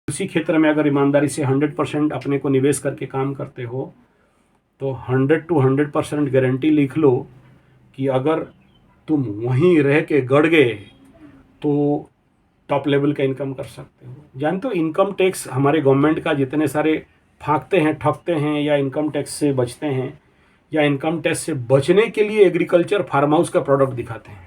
उसी क्षेत्र में अगर ईमानदारी से 100% अपने को निवेश करके काम करते हो तो 100 to 100% गारंटी लिख लो कि अगर तुम वहीं रह के गड़ गए तो टॉप लेवल का इनकम कर सकते हो। जानते हो इनकम टैक्स हमारे गवर्नमेंट का जितने सारे फाँकते हैं, ठगते हैं या इनकम टैक्स से बचते हैं या इनकम टैक्स से बचने के लिए एग्रीकल्चर फार्म हाउस का प्रोडक्ट दिखाते हैं।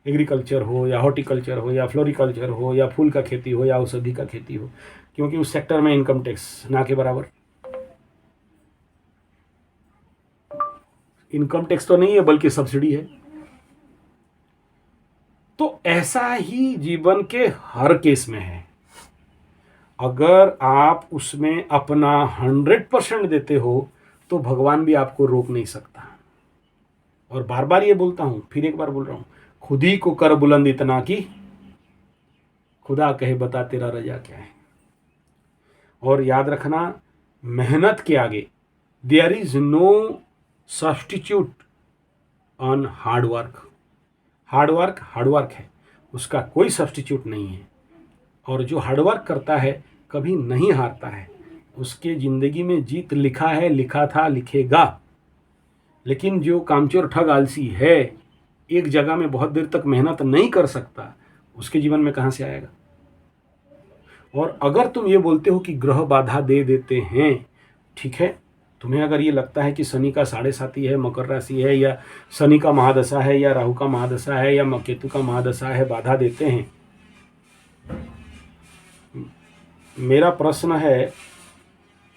एग्रीकल्चर हो या हॉर्टिकल्चर हो या फ्लोरिकल्चर हो या फूल का खेती हो या औषधि का खेती हो, क्योंकि उस सेक्टर में इनकम टैक्स ना के बराबर। इनकम टैक्स तो नहीं है बल्कि सब्सिडी है। तो ऐसा ही जीवन के हर केस में है। अगर आप उसमें अपना 100% देते हो तो भगवान भी आपको रोक नहीं सकता। और बार बार ये बोलता हूं, फिर एक बार बोल रहा हूं, खुद ही को कर बुलंद इतना कि खुदा कहे बता तेरा रजा क्या है। और याद रखना, मेहनत के आगे there is no substitute on hard work. Hard work है, उसका कोई सब्स्टिट्यूट नहीं है। और जो हार्ड वर्क करता है कभी नहीं हारता है। उसके ज़िंदगी में जीत लिखा है, लिखा था, लिखेगा। लेकिन जो कामचोर ठग आलसी है, एक जगह में बहुत देर तक मेहनत नहीं कर सकता, उसके जीवन में कहाँ से आएगा। और अगर तुम ये बोलते हो कि ग्रह बाधा दे देते हैं, ठीक है, तुम्हें अगर ये लगता है कि शनि का 7.5 है, मकर राशि है, या शनि का महादशा है, या राहु का महादशा है, या केतु का महादशा है, बाधा देते हैं, मेरा प्रश्न है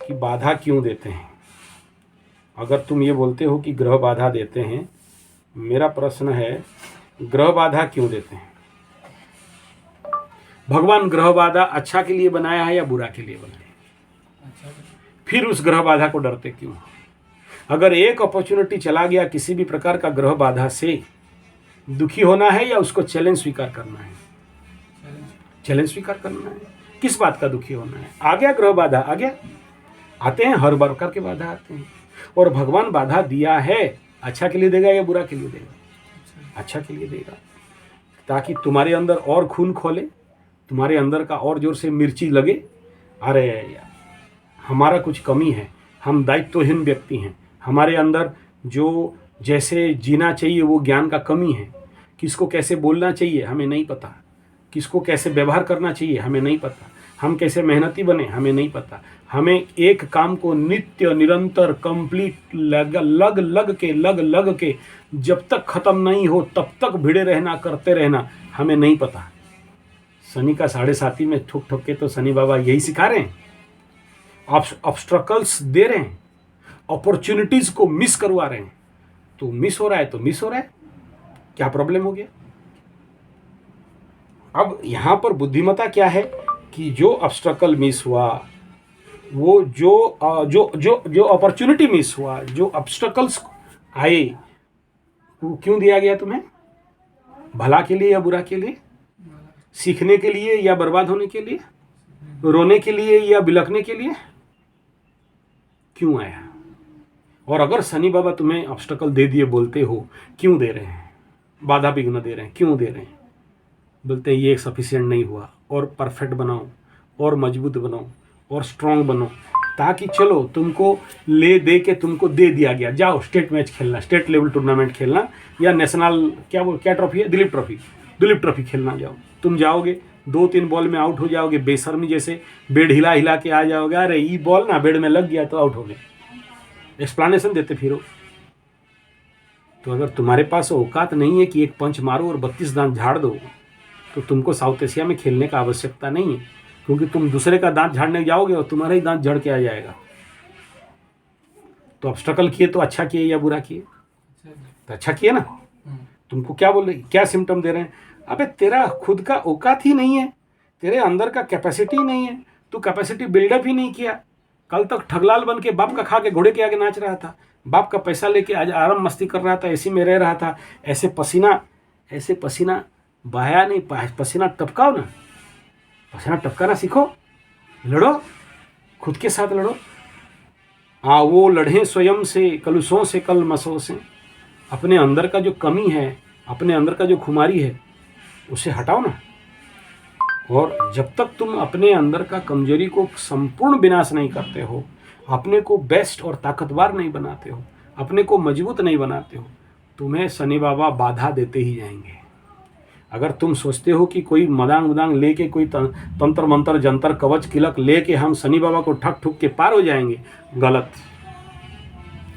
कि बाधा क्यों देते हैं। अगर तुम ये बोलते हो कि ग्रह बाधा देते हैं, मेरा प्रश्न है ग्रह बाधा क्यों देते हैं। भगवान ग्रह बाधा अच्छा के लिए बनाया है या बुरा के लिए बनाया है? फिर उस ग्रह बाधा को डरते क्यों? अगर एक अपॉर्चुनिटी चला गया किसी भी प्रकार का ग्रह बाधा से, दुखी होना है या उसको चैलेंज स्वीकार करना है? चैलेंज स्वीकार करना है। किस बात का दुखी होना है? आ गया ग्रह बाधा, आ गया, आते हैं हर प्रकार के बाधा आते हैं। और भगवान बाधा दिया है, अच्छा के लिए देगा या बुरा के लिए देगा? अच्छा के लिए देगा, ताकि तुम्हारे अंदर और खून खोले, तुम्हारे अंदर का और जोर से मिर्ची लगे। अरे यार, हमारा कुछ कमी है, हम दायित्वहीन व्यक्ति हैं, हमारे अंदर जो जैसे जीना चाहिए वो ज्ञान का कमी है। किसको कैसे बोलना चाहिए हमें नहीं पता, किसको कैसे व्यवहार करना चाहिए हमें नहीं पता, हम कैसे मेहनती बने हमें नहीं पता। हमें एक काम को नित्य निरंतर कंप्लीट लग के जब तक खत्म नहीं हो तब तक भिड़े रहना, करते रहना, हमें नहीं पता। शनि का 7.5 में ठुक ठुक के तो शनि बाबा यही सिखा रहे हैं, ऑब्स्ट्रकल्स दे रहे हैं, अपॉर्चुनिटीज को मिस करवा रहे हैं। तो मिस हो रहा है तो मिस हो रहा है, क्या प्रॉब्लम हो गया? अब यहां पर बुद्धिमत्ता क्या है कि जो ऑब्स्ट्रकल मिस हुआ, वो जो अपॉर्चुनिटी मिस हुआ, जो ऑब्स्ट्रकल्स आए, वो क्यों दिया गया तुम्हें? भला के लिए या बुरा के लिए? सीखने के लिए या बर्बाद होने के लिए? रोने के लिए या बिलखने के लिए? क्यों आया? और अगर शनि बाबा तुम्हें ऑब्स्टकल दे दिए, बोलते हो क्यों दे रहे हैं, बाधा विघ्न दे रहे हैं, क्यों दे रहे हैं? बोलते हैं ये सफिशिएंट नहीं हुआ, और परफेक्ट बनाओ, और मजबूत बनाओ, और स्ट्रांग बनो, ताकि चलो तुमको ले दे के तुमको दे दिया गया, जाओ स्टेट मैच खेलना, स्टेट लेवल टूर्नामेंट खेलना, या नेशनल क्या ट्रॉफी है, दिलीप ट्रॉफी खेलना जाओ। तुम जाओगे 2-3 बॉल में आउट हो जाओगे, बेशर्मी जैसे बेड हिला हिला के आ जाओगे, अरे ये बॉल ना बेड में लग गया तो आउट हो गए, एक्सप्लेनेशन देते फिरो। तो अगर तुम्हारे पास औकात नहीं है कि एक पंच मारो और 32 दांत झाड़ दो, तो तुमको साउथ एशिया में खेलने का आवश्यकता नहीं है, क्योंकि तुम दूसरे का दांत झाड़ने जाओगे और तुम्हारा ही दांत झड़ के आ जाएगा। तो ऑब्स्ट्रकल किए तो अच्छा किए या बुरा किए? तो अच्छा किए ना। तुमको क्या बोल रहे, क्या सिम्टम दे रहे हैं? अबे तेरा खुद का औकात ही नहीं है, तेरे अंदर का कैपेसिटी नहीं है, तू कैपेसिटी बिल्डअप ही नहीं किया। कल तक ठगलाल बन के बाप का खा के घोड़े के आगे नाच रहा था, बाप का पैसा लेके आज आराम मस्ती कर रहा था, एसी में रह रहा था। ऐसे पसीना बहाया नहीं, पसीना टपकाओ ना, पसीना टपकाना सीखो, लड़ो, खुद के साथ लड़ो। वो लड़े स्वयं से, कलुषों से, कलमसों से। अपने अंदर का जो कमी है, अपने अंदर का जो खुमारी है, उसे हटाओ ना। और जब तक तुम अपने अंदर का कमजोरी को संपूर्ण विनाश नहीं करते हो, अपने को बेस्ट और ताकतवर नहीं बनाते हो, अपने को मजबूत नहीं बनाते हो, तुम्हें शनि बाबा बाधा देते ही जाएंगे। अगर तुम सोचते हो कि कोई मदांग उदांग लेके, कोई तंत्र मंत्र जंतर कवच किलक लेके हम शनि बाबा को ठक ठुक के पार हो जाएंगे, गलत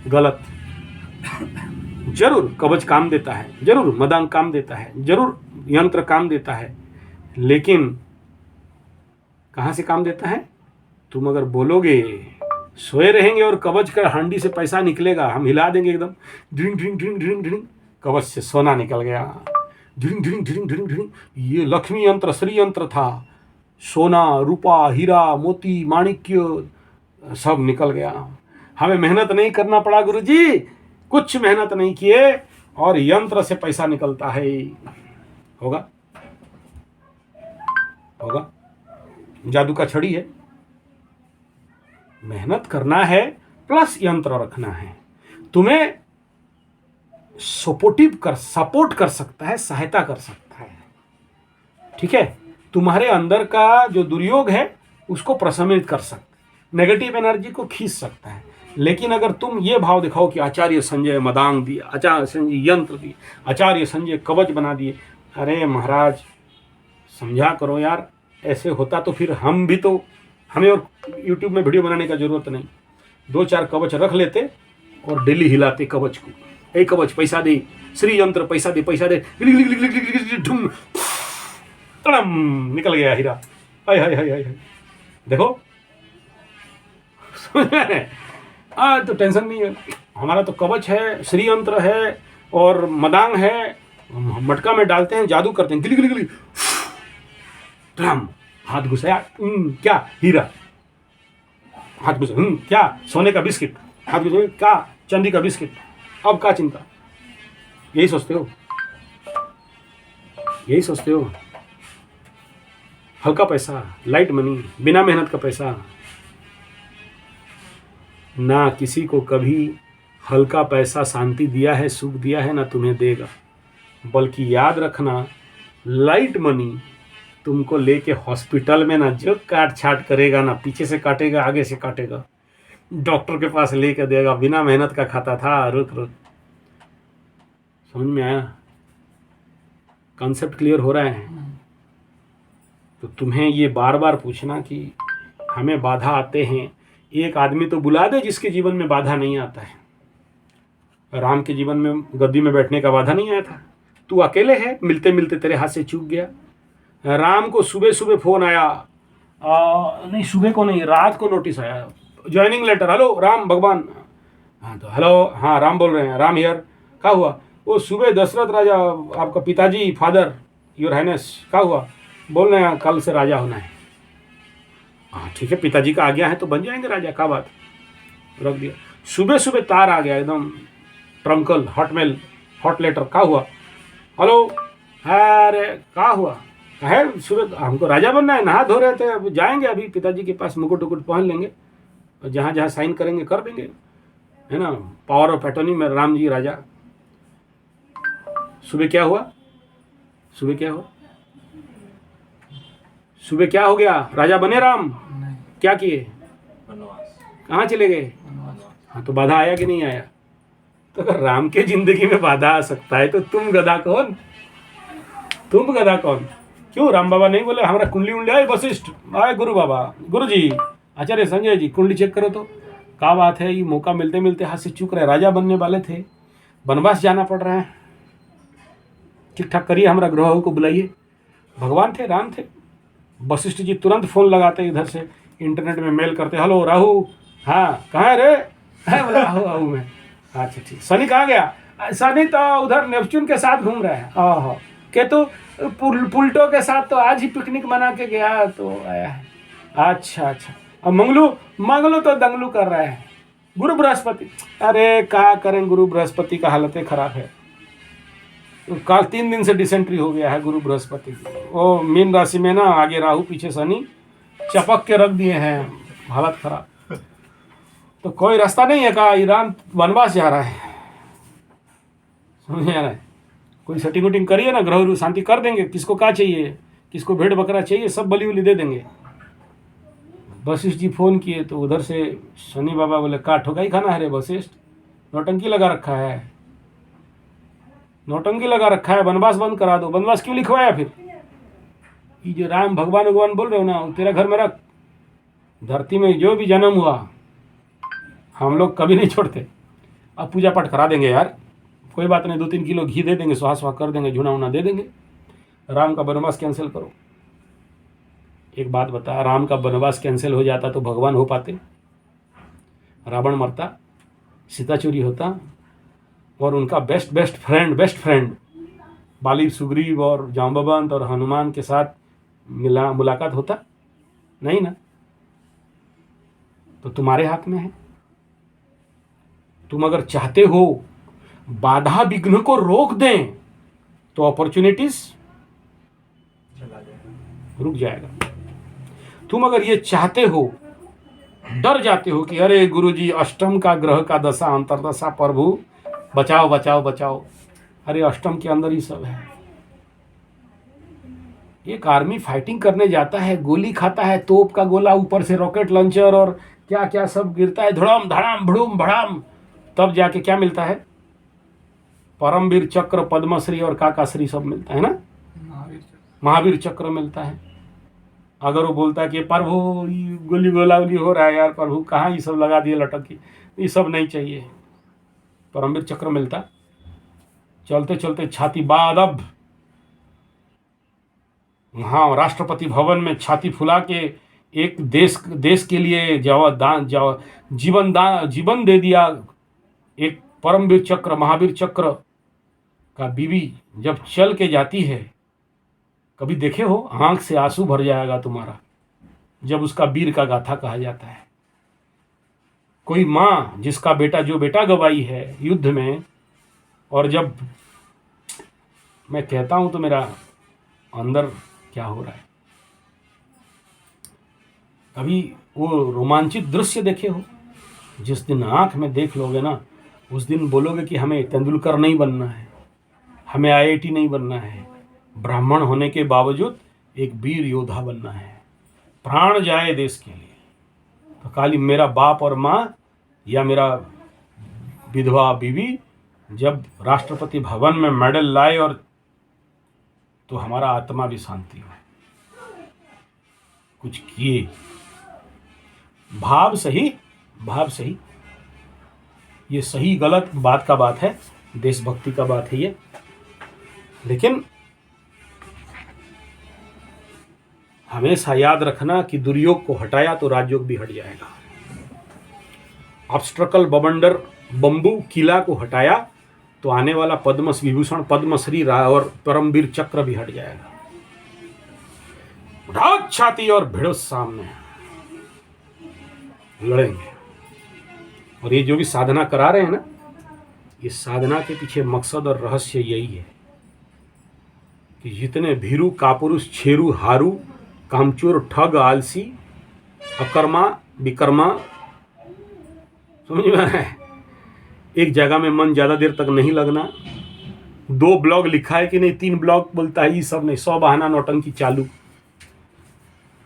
गलत। जरूर कवच काम देता है, जरूर मदांग काम देता है, जरूर यंत्र काम देता है, लेकिन कहाँ से काम देता है? तुम अगर बोलोगे, सोए रहेंगे और कवच का हांडी से पैसा निकलेगा, हम हिला देंगे एकदम, ड्रिंग ड्रिंग ड्रिंग ड्रिंग ड्रिंग, कवच से सोना निकल गया, ड्रिंग ड्रिंग ड्रिंग ड्रिंग ड्रिंग, ये लक्ष्मी यंत्र, श्री यंत्र था, सोना रूपा हीरा मोती माणिक्य सब निकल गया। हमें मेहनत नहीं करना पड़ा गुरुजी, कुछ मेहनत नहीं किए और यंत्र से पैसा निकलता है। होगा होगा, जादू का छड़ी है, मेहनत करना है प्लस यंत्र रखना है। तुम्हें सपोर्ट कर सकता है, सहायता कर सकता है, ठीक है। तुम्हारे अंदर का जो दुर्योग है उसको प्रशमित कर सकता है, नेगेटिव एनर्जी को खींच सकता है। लेकिन अगर तुम ये भाव दिखाओ कि आचार्य संजय मदांग दिए, आचार्य संजय यंत्र दिए, आचार्य संजय कवच बना दिए, अरे महाराज समझा करो यार, ऐसे होता तो फिर हम भी तो, हमें और यूट्यूब में वीडियो बनाने का जरूरत नहीं, 2-4 कवच रख लेते और डेली हिलाते कवच को, ए कवच पैसा दे, श्री यंत्र पैसा दे, पैसा दे, ढुम तड़म निकल गया हीरा। हाय हाय हाय हाय, देखो तो टेंशन नहीं है, हमारा तो कवच है, श्री यंत्र है और मदांग है, मटका में डालते हैं, जादू करते हैं, गिली गिली गिली, हाथ घुसाया, क्या हीरा, हाथ घुसा, क्या सोने का बिस्किट, हाथ घुसा, क्या चांदी का बिस्किट, अब क्या चिंता। यही सोचते हो, यही सोचते हो, हल्का पैसा, लाइट मनी, बिना मेहनत का पैसा। ना किसी को कभी हल्का पैसा शांति दिया है, सुख दिया है, ना तुम्हें देगा। बल्कि याद रखना, लाइट मनी तुमको लेके हॉस्पिटल में ना जो काट छाट करेगा, ना पीछे से काटेगा आगे से काटेगा, डॉक्टर के पास लेके देगा, बिना मेहनत का खाता था। रुक रुक, समझ में आया? कॉन्सेप्ट क्लियर हो रहा है? तो तुम्हें ये बार बार पूछना कि हमें बाधा आते हैं, एक आदमी तो बुला दे जिसके जीवन में बाधा नहीं आता है। राम के जीवन में गद्दी में बैठने का बाधा नहीं आया था, तू अकेले है, मिलते मिलते तेरे हाथ से चूक गया। राम को सुबह सुबह फोन आया, नहीं सुबह को नहीं, रात को नोटिस आया, ज्वाइनिंग लेटर, हेलो राम भगवान, हाँ तो हेलो, हाँ राम बोल रहे हैं, राम हियर, क्या हुआ? वो सुबह दशरथ राजा, आपका पिताजी, फादर योर हाइनेस, क्या हुआ? बोल रहे हैं कल से राजा होना है। हाँ ठीक है, पिताजी का आ गया है तो बन जाएंगे राजा, क्या बात, रख दिया। सुबह सुबह तार आ गया एकदम, ट्रंकल, हॉटमेल, हॉट लेटर, क्या हुआ? हेलो, अरे क्या हुआ है? सुबह हमको राजा बनना है, नहा धो रहे थे, अब जाएंगे, अभी पिताजी के पास मुकुट उकुट पहन लेंगे और जहाँ जहाँ साइन करेंगे कर देंगे, है ना, पावर ऑफ एटर्नी में राम जी राजा। सुबह क्या हुआ? सुबह क्या हुआ? सुबह क्या हो गया? राजा बने राम? क्या किए? कहाँ चले गए? हाँ तो बाधा आया कि नहीं आया? तो अगर राम के जिंदगी में बाधा आ सकता है तो तुम गधा कौन? तुम गधा कौन? क्यों राम बाबा नहीं बोले हमारा कुंडली उंडली आए? वशिष्ठ आए, गुरु बाबा, गुरु जी, आचार्य संजय जी, कुंडली चेक करो तो क्या बात है, ये मौका मिलते मिलते हाथ से चूक रहे, राजा बनने वाले थे, वनवास जाना पड़ रहा है, ठीक ठाक करिए, हमारा ग्रहों को बुलाइए। भगवान थे, राम थे। वशिष्ठ जी तुरंत फोन लगाते, इधर से इंटरनेट में मेल करते, हेलो राहु, हाँ कहाँ है रे? बोला राहु में, अच्छा ठीक। शनि कहाँ गया? शनि तो उधर नेपच्यून के साथ घूम रहा है। ओहो, केतु पुलटो के साथ तो आज ही पिकनिक मना के गया तो आया है। अच्छा अच्छा, अब मंगलू तो दंगलू कर रहा है। गुरु बृहस्पति, अरे क्या करें, गुरु बृहस्पति का हालत खराब है, कल 3 दिन से डिसेंट्री हो गया है गुरु बृहस्पति। वो मीन राशि में ना, आगे राहु पीछे शनि चपक के रख दिए हैं, हालत खराब। तो कोई रास्ता नहीं है का, ईरान वनवास जा रहा है, समझ आ रहा है? कोई सेटिंग वेटिंग करिए ना, ग्रह शांति कर देंगे, किसको क्या चाहिए, किसको भेड़ बकरा चाहिए सब बलि उली दे देंगे। वशिष्ठ जी फोन किए तो उधर से शनि बाबा बोले का ठोकाई खाना है रे वशिष्ठ, नौटंकी लगा रखा है, नौटंकी लगा रखा है, वनवास बंद करा दो। वनवास क्यों लिखवाया फिर? ये जो राम भगवान भगवान बोल रहे हो ना, तेरा घर मेरा, धरती में जो भी जन्म हुआ हम लोग कभी नहीं छोड़ते। अब पूजा पाठ करा देंगे यार, कोई बात नहीं, 2-3 किलो घी दे देंगे, सुहा सुहा कर देंगे, झुना उना दे देंगे, राम का वनवास कैंसिल करो। एक बात बता, राम का वनवास कैंसिल हो जाता तो भगवान हो पाते? रावण मरता, सीता चोरी होता, और उनका बेस्ट फ्रेंड बाली सुग्रीव और जाम्बवंत और हनुमान के साथ मुलाकात होता? नहीं ना। तो तुम्हारे हाथ में है, तुम अगर चाहते हो बाधा विघ्न को रोक दें तो अपॉर्चुनिटीज रुक जाएगा। तुम अगर ये चाहते हो, डर जाते हो कि अरे गुरुजी अष्टम का ग्रह का दशा अंतरदशा, प्रभु बचाओ बचाओ बचाओ, अरे अष्टम के अंदर ही सब है। एक आर्मी फाइटिंग करने जाता है, गोली खाता है, तोप का गोला, ऊपर से रॉकेट लॉन्चर और क्या क्या सब गिरता है, धड़ाम धड़ाम भड़ूम भड़ाम, तब जाके क्या मिलता है? परमवीर चक्र, पद्मश्री और काकाश्री सब मिलता है ना, महावीर चक्र मिलता है। अगर वो बोलता है कि प्रभु गोली गोलावली हो रहा है यार, प्रभु कहाँ ये सब लगा दिए लटक की, ये सब नहीं चाहिए, परमवीर चक्र मिलता। चलते चलते छाती बादब, हाँ, राष्ट्रपति भवन में छाती फुला के एक देश के लिए जीवन दे दिया। एक परमवीर चक्र, महावीर चक्र का बीवी जब चल के जाती है, कभी देखे हो? आंख से आंसू भर जाएगा तुम्हारा जब उसका वीर का गाथा कहा जाता है। कोई माँ जिसका बेटा, जो बेटा गवाई है युद्ध में, और जब मैं कहता हूं तो मेरा अंदर क्या हो रहा है, कभी वो रोमांचित दृश्य देखे हो? जिस दिन आंख में देख लोगे ना, उस दिन बोलोगे कि हमें तेंदुलकर नहीं बनना है, हमें आईआईटी नहीं बनना है, ब्राह्मण होने के बावजूद एक वीर योद्धा बनना है, प्राण जाए देश के लिए। तो खाली मेरा बाप और माँ या मेरा विधवा बीवी जब राष्ट्रपति भवन में मेडल लाए, और तो हमारा आत्मा भी शांति हो, कुछ किए, भाव सही, भाव सही, ये सही गलत बात का बात है, देशभक्ति का बात है ये। लेकिन हमेशा याद रखना कि दुर्योग को हटाया तो राजयोग भी हट जाएगा। ऑब्स्ट्रकल, बवंडर, बंबू किला को हटाया तो आने वाला पद्म विभूषण, पद्मश्री और परमवीर चक्र भी हट जाएगा। उठाओ छाती और भिड़ो सामने, लड़ेंगे। और ये जो भी साधना करा रहे हैं ना, ये साधना के पीछे मकसद और रहस्य यही है कि जितने भीरू, कापुरुष, छेरू, हारू, कामचोर, ठग, आलसी, अकर्मा, विकर्मा, समझ में आ रहा है, एक जगह में मन ज्यादा देर तक नहीं लगना, 2 ब्लॉग लिखा है कि नहीं, 3 ब्लॉग बोलता है, ये सब नहीं, 100 बहाना नौटंकी चालू।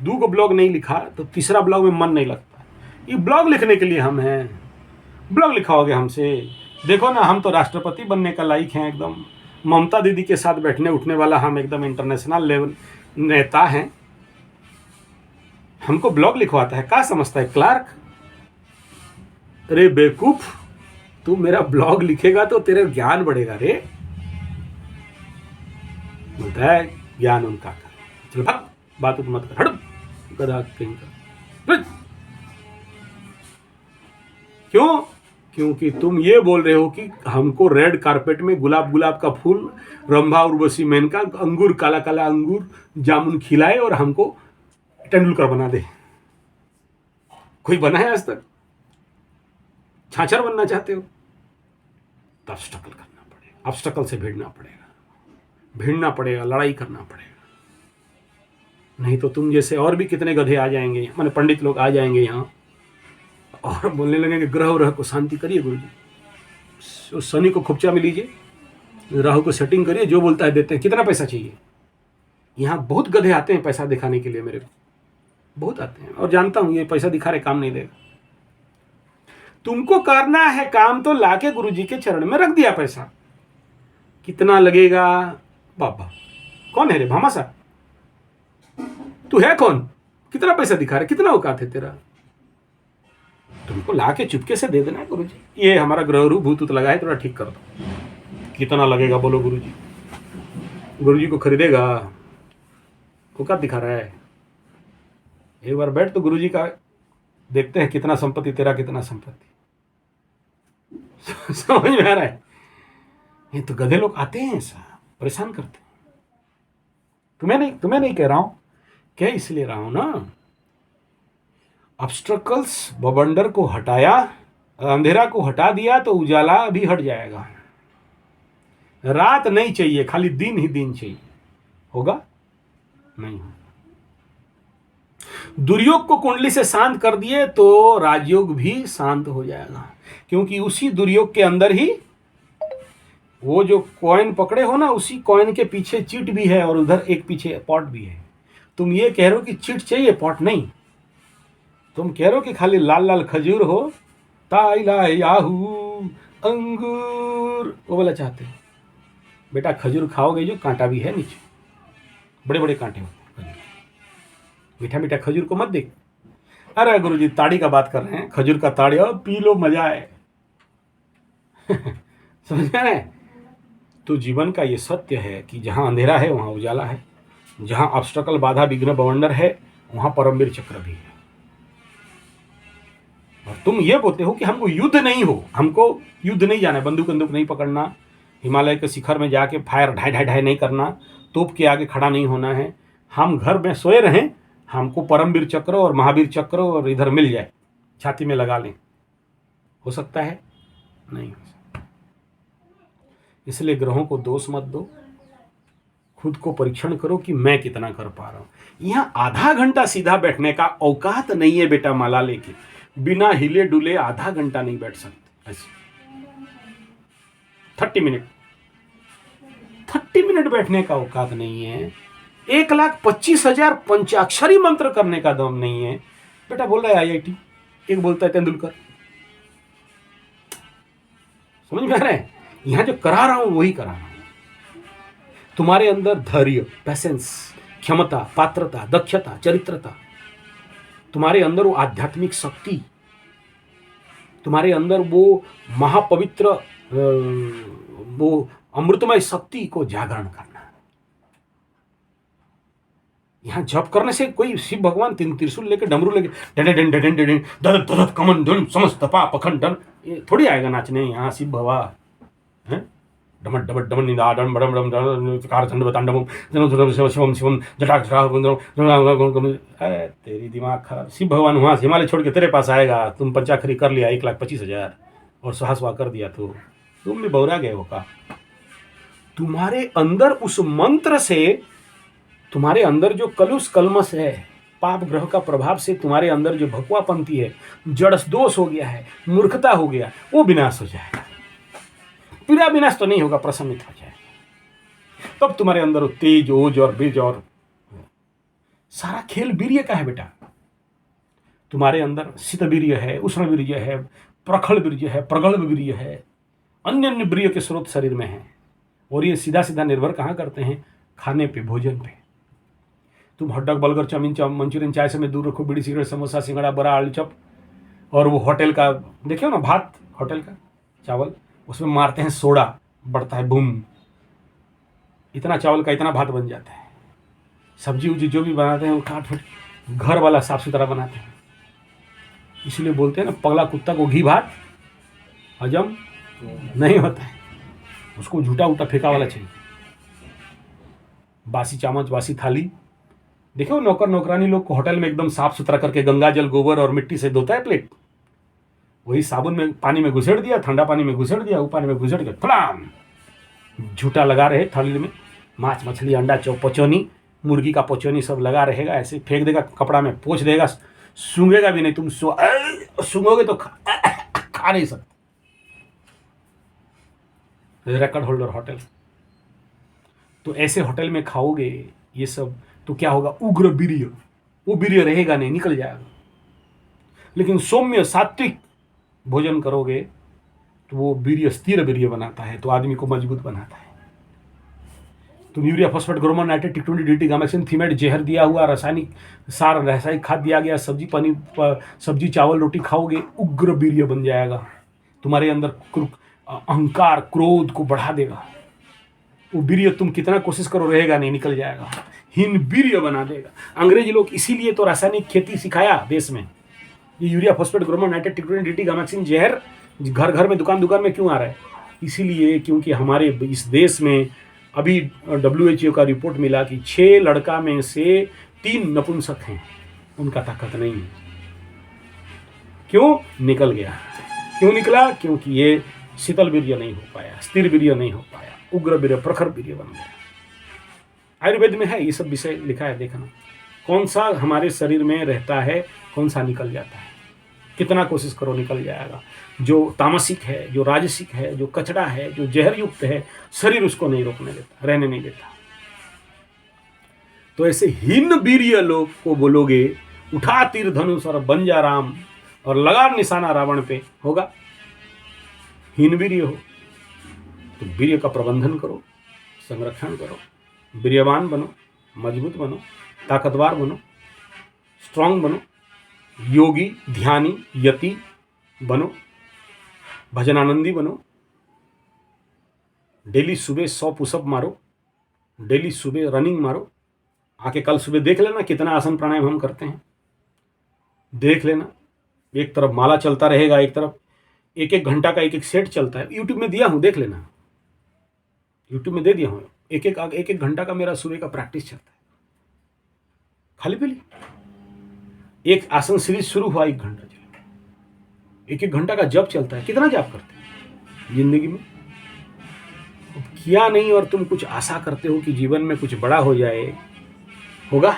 2 ब्लॉग नहीं लिखा तो तीसरा ब्लॉग में मन नहीं लगता। ये ब्लॉग लिखने के लिए हम हैं, ब्लॉग लिखाओगे हमसे? देखो ना, हम तो राष्ट्रपति बनने का लायक हैं एकदम, ममता दीदी के साथ बैठने उठने वाला हम एकदम इंटरनेशनल लेवल नेता हैं, हमको ब्लॉग लिखवाता है? क्या समझता है क्लार्क? अरे बेवकूफ, तू मेरा ब्लॉग लिखेगा तो तेरे ज्ञान बढ़ेगा रे। बोलता है ज्ञान उनका कर, चल भाग, बात मत कर, हट गधा कहीं का। क्यों? क्योंकि तुम ये बोल रहे हो कि हमको रेड कारपेट में गुलाब का फूल, रंभा उर्वशी मेनका, अंगूर, काला काला अंगूर, जामुन खिलाए और हमको तेंदुलकर बना दे। कोई बना है आज तक? छाछर बनना चाहते हो तो ऑब्स्टकल करना पड़ेगा, ऑब्स्टकल से भिड़ना पड़ेगा, लड़ाई करना पड़ेगा। नहीं तो तुम जैसे और भी कितने गधे आ जाएंगे, माने पंडित लोग आ जाएंगे यहाँ और बोलने लगेंगे ग्रह व्रह को शांति करिए गुरुजी, शनि को खुपचा में लीजिए, राहु को सेटिंग करिए, जो बोलता है देते हैं, कितना पैसा चाहिए? यहाँ बहुत गधे आते हैं पैसा दिखाने के लिए मेरे को, बहुत आते हैं, और जानता हूं ये पैसा दिखा रहे काम नहीं देगा। तुमको करना है काम तो लाके गुरुजी के चरण में रख दिया पैसा। कितना लगेगा बाबा? कौन है रे भामासा? तू है कौन? कितना पैसा दिखा रहे, कितना औकात है तेरा? तुमको लाके चुपके से दे देना है गुरुजी, ये हमारा ग्रह भूत लगा है, थोड़ा ठीक कर दो। कितना लगेगा बोलो गुरुजी? गुरुजी को खरीदेगा? औकात दिखा रहा है। एक बार बैठ तो गुरुजी का देखते हैं कितना संपत्ति तेरा, कितना संपत्ति। समझ में आ रहा है? ये तो गधे लोग आते हैं, ऐसा परेशान करते हैं। तुम्हें नहीं कह रहा हूं, क्या इसलिए रहा हूं ना, ऑब्स्ट्रकल्स बवंडर को हटाया, अंधेरा को हटा दिया तो उजाला भी हट जाएगा। रात नहीं चाहिए, खाली दिन ही दिन चाहिए। होगा? नहीं। दुर्योग को कुंडली से शांत कर दिए तो राजयोग भी शांत हो जाएगा, क्योंकि उसी दुर्योग के अंदर ही वो जो कॉइन पकड़े हो ना, उसी कॉइन के पीछे चिट भी है और उधर एक पीछे पॉट भी है। तुम ये कह रहे हो कि चिट चाहिए, पॉट नहीं। तुम कह रहे हो कि खाली लाल लाल खजूर हो, ताइला याहू अंगूर, वो वाला चाहते हो। बेटा खजूर खाओगे जो कांटा भी है नीचे, बड़े बड़े कांटे होते हैं। मीठा मीठा खजूर को मत देख। अरे गुरुजी ताड़ी का बात कर रहे हैं, खजूर का ताड़ी, और पी लो, मजा है। समझ रहे हैं? तो जीवन का ये सत्य है कि जहां अंधेरा है वहां उजाला है, जहां ऑब्स्ट्रकल बाधा विघ्न बवंडर है वहां परमवीर चक्र भी है। और तुम ये बोलते हो कि हमको युद्ध नहीं हो, हमको युद्ध नहीं जाना है, बंदूक बंदूक नहीं पकड़ना, हिमालय के शिखर में जाके फायर ढाई ढाई ढाई नहीं करना, तोप के आगे खड़ा नहीं होना है, हम घर में सोए रहें, हमको परमवीर चक्र और महावीर चक्र और इधर मिल जाए, छाती में लगा लें। हो सकता है? नहीं हो सकता। इसलिए ग्रहों को दोष मत दो, खुद को परीक्षण करो कि मैं कितना कर पा रहा हूं। यहां आधा घंटा सीधा बैठने का औकात नहीं है बेटा, माला लेके बिना हिले डुले आधा घंटा नहीं बैठ सकते ऐसे। 30 मिनट बैठने का औकात नहीं है। 1,25,000 पंचाक्षरी मंत्र करने का दम नहीं है। बेटा बोल रहा है IIT, एक बोलता है तेंदुलकर। समझ में आ रहा है? यहां जो करा रहा हूं वही करा रहा हूं। तुम्हारे अंदर धैर्य, पैसेंस, क्षमता, पात्रता, दक्षता, चरित्रता, तुम्हारे अंदर वो आध्यात्मिक शक्ति, तुम्हारे अंदर वो महापवित्र वो अमृतमय शक्ति को जागरण करना। यहां जप करने से कोई शिव भगवान त्रिशूल लेके डमरू लेके डन डन डन डन दद दद कमन डन समस्त पाप खंडन, ये थोड़ी आएगा नाचने यहाँ शिव भवा है। डमट डमट डमन निदाडम बडम बडम कार चंड बतांडम शिवम शिवम जटाक तेरी दिमाग खराब। शिव भगवान वहां से हिमालय छोड़ के तेरे पास आएगा, तुम पंचाखरी कर लिया 1,25,000 और सुहासवा कर दिया तो तुम भी बौरा गए हो का? तुम्हारे अंदर उस मंत्र से, तुम्हारे अंदर जो कलुष कलमस है, पाप ग्रह का प्रभाव से तुम्हारे अंदर जो भकुआपंथी है, जड़स दोष हो गया है, मूर्खता हो गया, वो विनाश हो जाएगा। पूरा विनाश तो नहीं होगा, प्रशमित हो जाएगा। तब तुम्हारे अंदर तेज, ओज और बीज और सारा खेल वीर्य का है बेटा। तुम्हारे अंदर शीत वीर्य है, उष्ण वीर्य है, प्रखल वीर्य है, प्रगल्भ वीर्य है, अन्य अन्य वीर्य के स्रोत शरीर में है। और ये सीधा सीधा निर्भर कहाँ करते हैं? खाने पे, भोजन पे। तुम हॉटडॉग, बर्गर, चाउमीन, मंचूरियन, चाय से में दूर रखो, बीड़ी, सिगरेट, समोसा, सिंगड़ा, बड़ा, आलू चप, और वो होटल का देखियो ना, भात होटल का चावल, उसमें मारते हैं सोडा, बढ़ता है बूम, इतना चावल का इतना भात बन जाता है। सब्जी उब्जी जो भी बनाते हैं वो काट फट घर वाला साफ सुथरा बनाते हैं। इसलिए बोलते हैं ना, पगला कुत्ता को घी भात हजम नहीं होता है, उसको झूठा उठा फेंका वाला चाहिए। बासी चामच, बासी थाली। देखो नौकर नौकरानी लोग को होटल में एकदम साफ सुथरा करके गंगा जल, गोबर और मिट्टी से धोता है प्लेट, वही साबुन में पानी में घुसेड़ दिया, ठंडा पानी में घुसेड़ दिया, वो पानी में घुसेड़ के फलाम झूठा लगा रहे थाली में, माछ मछली अंडा पचौनी, मुर्गी का पचौनी सब लगा रहेगा, ऐसे फेंक देगा, कपड़ा में पोंछ देगा, सूंघेगा भी नहीं। तुम सूंघोगे तो खा नहीं सकते। रिकॉर्ड होल्डर होटल, तो ऐसे होटल में खाओगे ये सब, तो क्या होगा, उग्र वीर्य, वो वीर्य रहेगा नहीं, निकल जाएगा। लेकिन सौम्य सात्विक भोजन करोगे तो वो वीर्य स्थिर वीर्य बनाता है, तो आदमी को मजबूत बनाता है। तुम यूरिया, फॉस्फेट, ग्रोमोर, नाइट्रेट, टिक20, डीटी, गामाक्सिन, थीमेट, जहर दिया हुआ रासायनिक सार, रासायनिक खाद दिया गया सब्जी पानी, सब्जी चावल रोटी खाओगे, उग्र वीर्य बन जाएगा। तुम्हारे अंदर अहंकार क्रोध को बढ़ा देगा। वो वीर्य तुम कितना कोशिश करो रहेगा नहीं, निकल जाएगा, हीन वीर्य बना देगा। अंग्रेज लोग इसीलिए तो रासायनिक खेती सिखाया देश में। ये यूरिया, फॉस्फेट, ग्रोमोर, नाइट्रेट, टिक20, डीटी, गामाक्सिन, जहर घर घर में, दुकान दुकान में क्यों आ रहा है? इसीलिए क्योंकि हमारे इस देश में अभी WHO का रिपोर्ट मिला कि 6 लड़का में से 3 नपुंसक हैं, उनका ताकत नहीं है। क्यों? निकल गया। क्यों निकला? क्योंकि ये शीतल वीर्य नहीं हो पाया, स्थिर वीर्य नहीं हो पाया, उग्र वीर्य, प्रखर वीर्य बन गया। आयुर्वेद में है ये सब विषय लिखा है, देखना कौन सा हमारे शरीर में रहता है, कौन सा निकल जाता है। कितना कोशिश करो निकल जाएगा। जो तामसिक है, जो राजसिक है, जो कचड़ा है, जो जहर युक्त है, शरीर उसको नहीं रोकने देता, रहने नहीं देता। तो ऐसे हीन वीर्य लोग को बोलोगे उठा तीर धनुष और बन जा राम, और लगा निशाना रावण पे, होगा? हीन वीर्य हो तो वीर्य का प्रबंधन करो, संरक्षण करो, वीर्यवान बनो, मजबूत बनो, ताकतवर बनो, स्ट्रांग बनो, योगी, ध्यानी, यति बनो, भजनानंदी बनो। डेली सुबह 100 पुशअप मारो, डेली सुबह रनिंग मारो। आके कल सुबह देख लेना कितना आसन प्राणायाम हम करते हैं, देख लेना। एक तरफ माला चलता रहेगा, एक तरफ 1-1 घंटा का एक सेट चलता है। यूट्यूब में दिया हूं, देख लेना, यूट्यूब में दे दिया हूं। एक घंटा का मेरा सुबह का प्रैक्टिस चलता है, खाली पीली। एक आसन सीरीज शुरू हुआ, 1 घंटा चलेगा। 1-1 घंटा का जप चलता है। कितना जप करते हैं जिंदगी में? किया नहीं और तुम कुछ आशा करते हो कि जीवन में कुछ बड़ा हो जाए, होगा?